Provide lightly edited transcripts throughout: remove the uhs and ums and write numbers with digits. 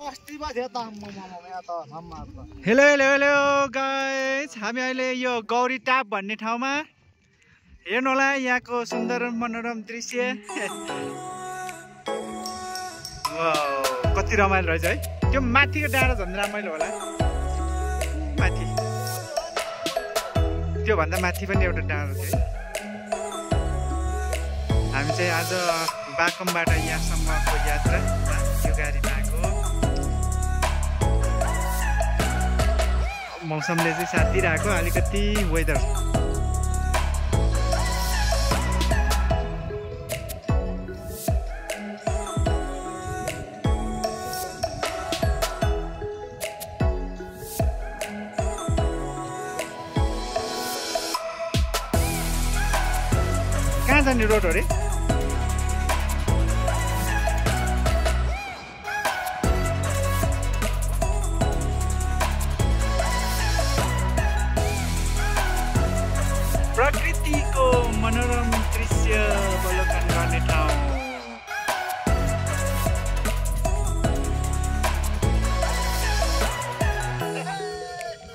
Hello hello hello guys, हामी अहिले यो गौरी टाप भन्ने ठाउँमा हेर्नु होला यहाँको सुन्दर मनोरम दृश्य। वाउ, कति रमाइलो रहेछ है। त्यो माथिको डाँडा झन् रमाइलो होला। माथि त्यो भन्दा माथि पनि एउटा डाँडा थियो। हामी चाहिँ आज बाकमबाट यहाँसम्मको यात्रा यो गाडीमा आएको। मौसमले चाहिँ साथ दिइरहेको, अलिकति वेदर कहाँ जाने रोड हो रे? प्रकृतिको मनोरम दृश्य अवलोकन गर्ने ठाउँ।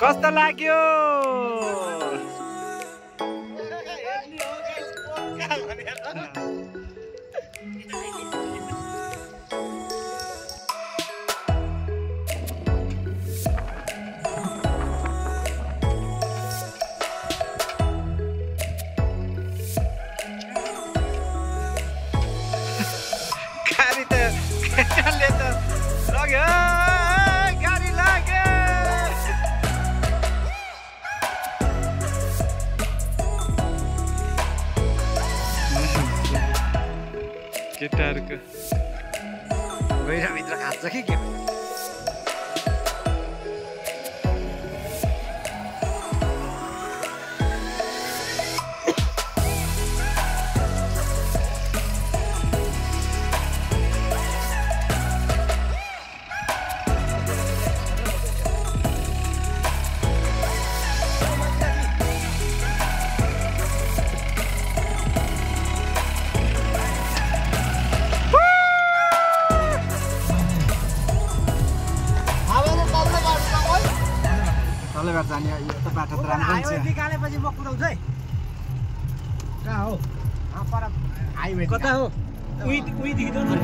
कस्तो लाग्यो? गाडी लाग्यो। केटाहरूको गहिराभित्र खान्छ कि के? जाने यो त बाटो त राम्रो छ। निकालेपछि म कुदाउँछु है। कहाँ हो? पर हाइवे कता हो? उही देखि त नि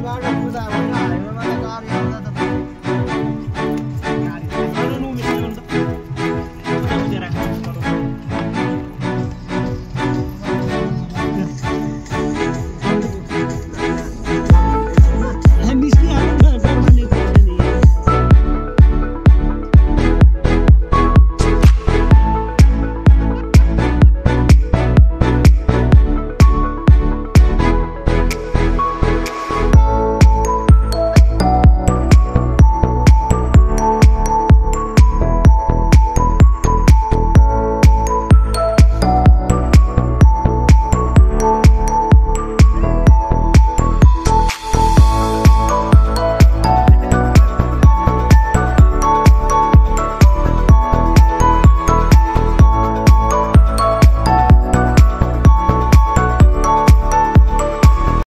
बाटो कुदा होइन, हाइवेमा त